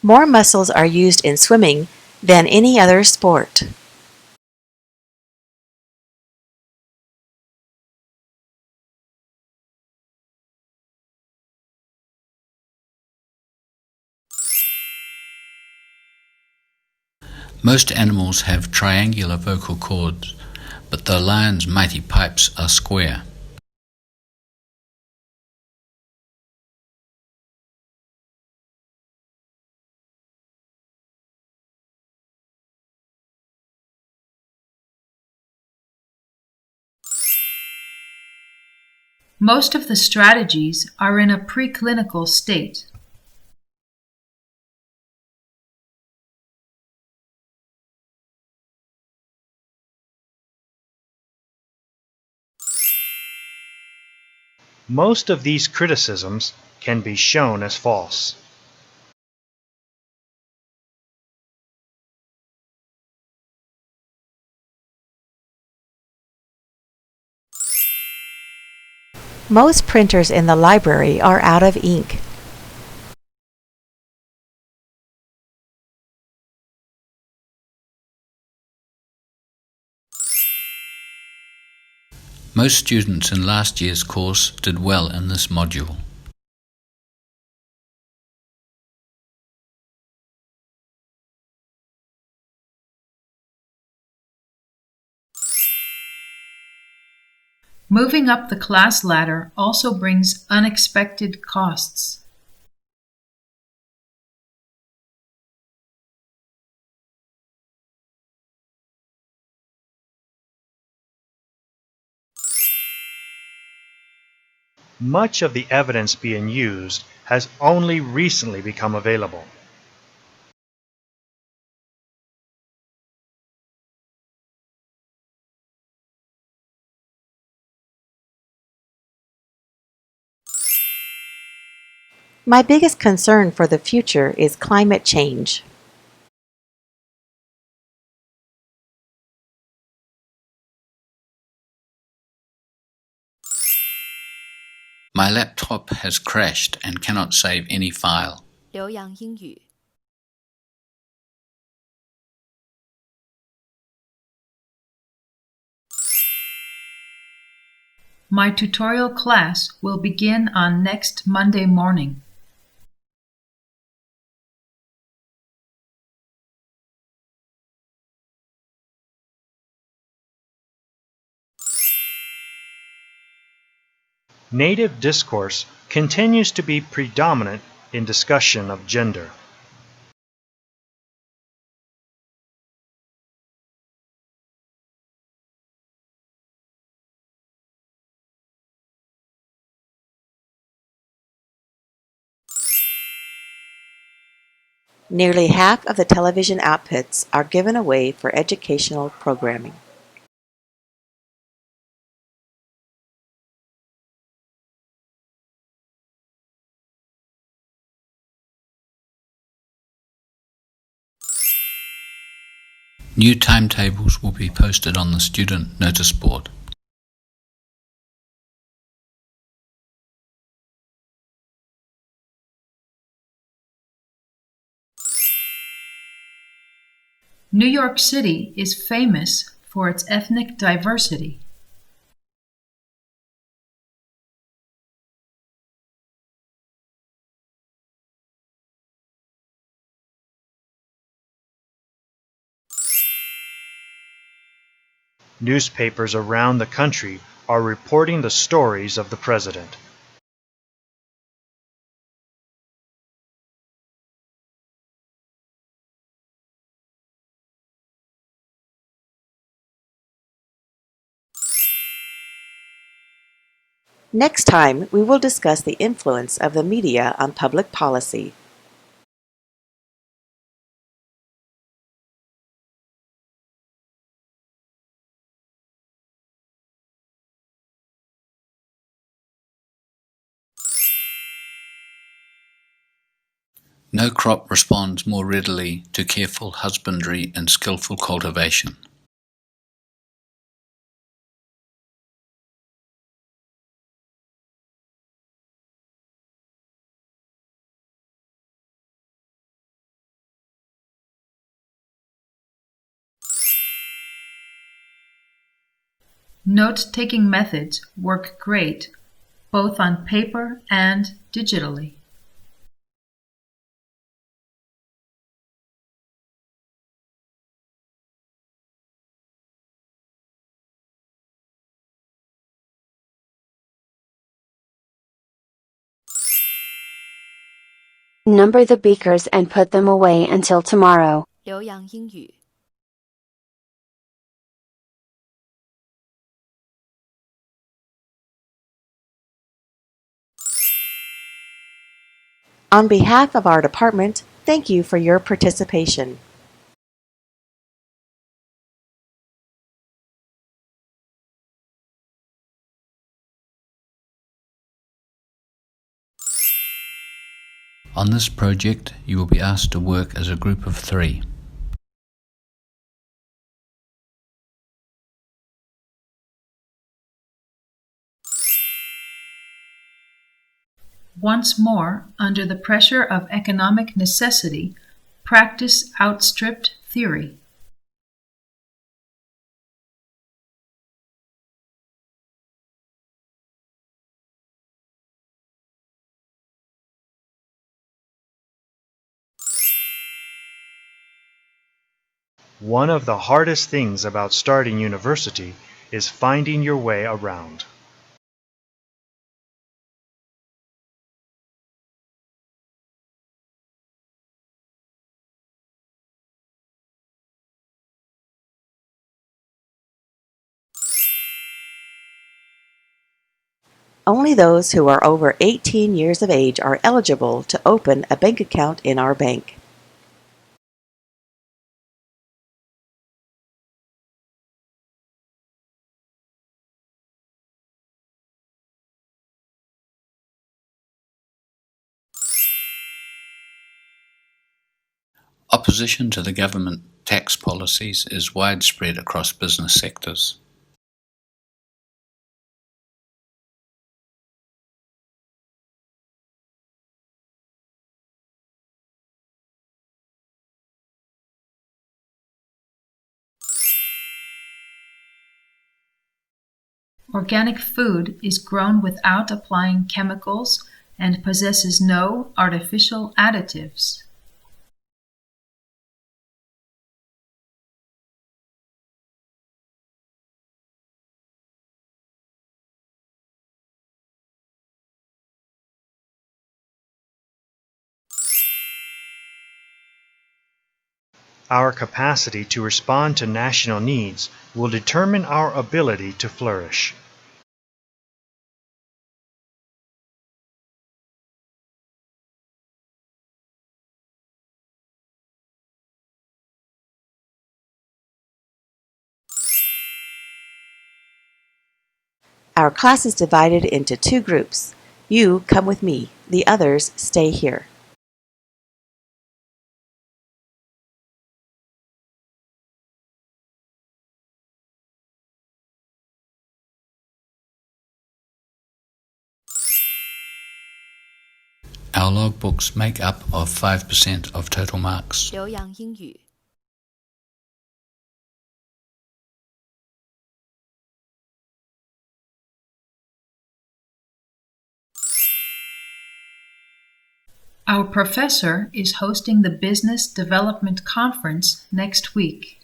More muscles are used in swimming than any other sport. Most animals have triangular vocal cords, but the lion's mighty pipes are square. Most of the strategies are in a preclinical state. Most of these criticisms can be shown as false. Most printers in the library are out of ink. Most students in last year's course did well in this module. Moving up the class ladder also brings unexpected costs. Much of the evidence being used has only recently become available. My biggest concern for the future is climate change. My laptop has crashed and cannot save any file. 留洋英语 My tutorial class will begin on next Monday morning. Native discourse continues to be predominant in discussion of gender. Nearly half of the television outputs are given away for educational programming. New timetables will be posted on the student notice board. New York City is famous for its ethnic diversity. Newspapers around the country are reporting the stories of the president. Next time, we will discuss the influence of the media on public policy. No crop responds more readily to careful husbandry and skillful cultivation. Note-taking methods work great, both on paper and digitally. Number the beakers and put them away until tomorrow. 留洋英语 On behalf of our department, thank you for your participation. On this project, you will be asked to work as a group of 3. Once more, under the pressure of economic necessity, practice outstripped theory. One of the hardest things about starting university is finding your way around. Only those who are over 18 years of age are eligible to open a bank account in our bank. Opposition to the government tax policies is widespread across business sectors. Organic food is grown without applying chemicals and possesses no artificial additives. Our capacity to respond to national needs will determine our ability to flourish. Our class is divided into 2 groups. You come with me, the others stay here. Our logbooks make up of 5% of total marks. 留洋英语 Our professor is hosting the Business Development Conference next week.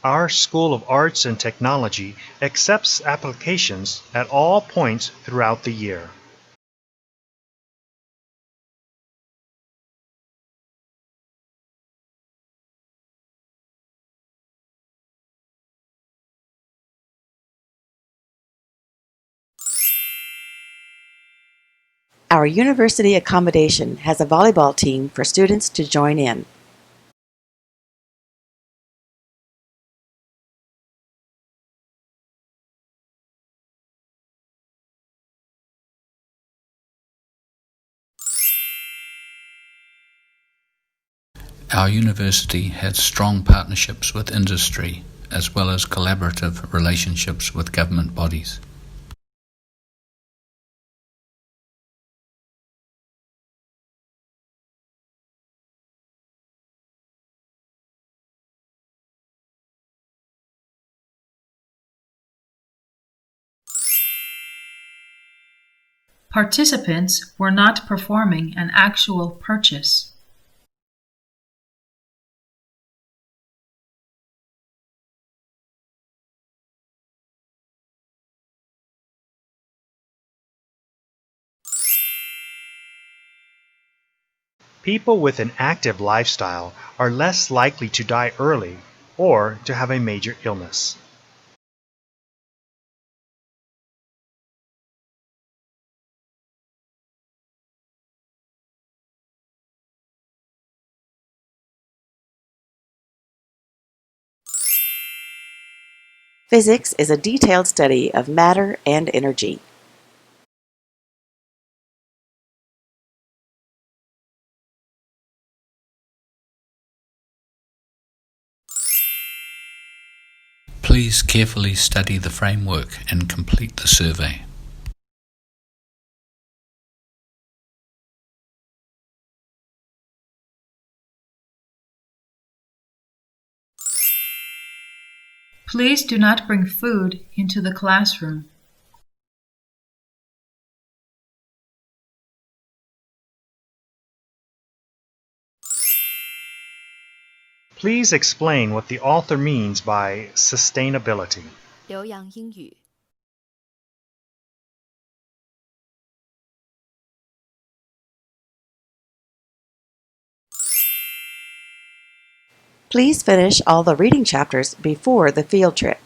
Our School of Arts and Technology accepts applications at all points throughout the year. Our university accommodation has a volleyball team for students to join in. Our university has strong partnerships with industry, as well as collaborative relationships with government bodies. Participants were not performing an actual purchase. People with an active lifestyle are less likely to die early or to have a major illness. Physics is a detailed study of matter and energy. Please carefully study the framework and complete the survey. Please do not bring food into the classroom. Please explain what the author means by sustainability. 留洋英语 Please finish all the reading chapters before the field trip.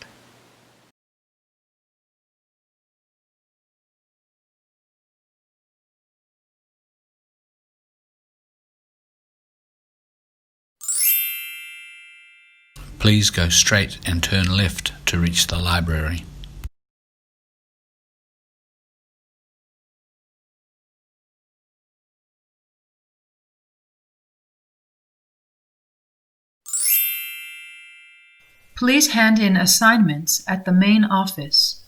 Please go straight and turn left to reach the library. Please hand in assignments at the main office.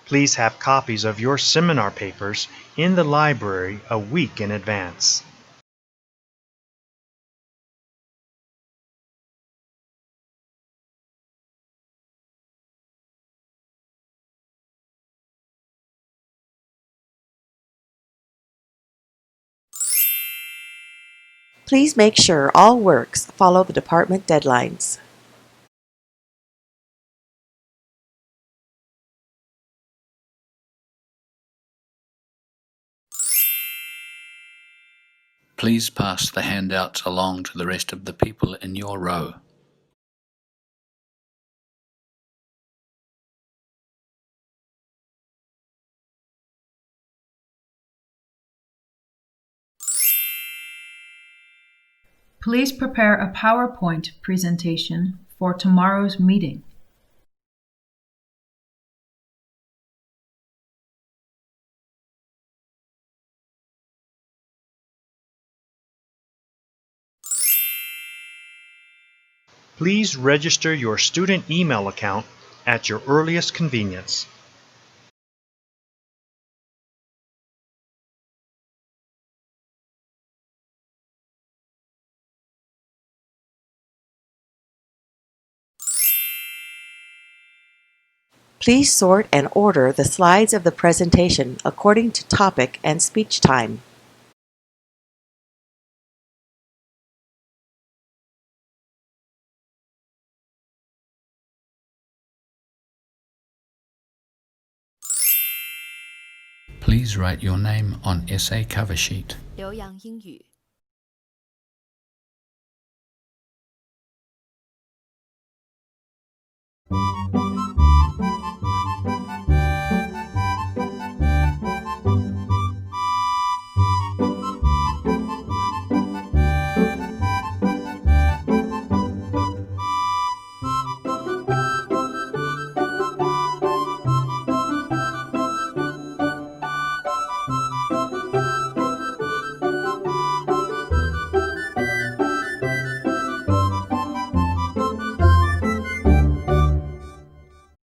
Please have copies of your seminar papers in the library a week in advance. Please make sure all works follow the department deadlines. Please pass the handouts along to the rest of the people in your row. Please prepare a PowerPoint presentation for tomorrow's meeting. Please register your student email account at your earliest convenience. Please sort and order the slides of the presentation according to topic and speech time. Please write your name on essay cover sheet. 留洋英语 Thank you.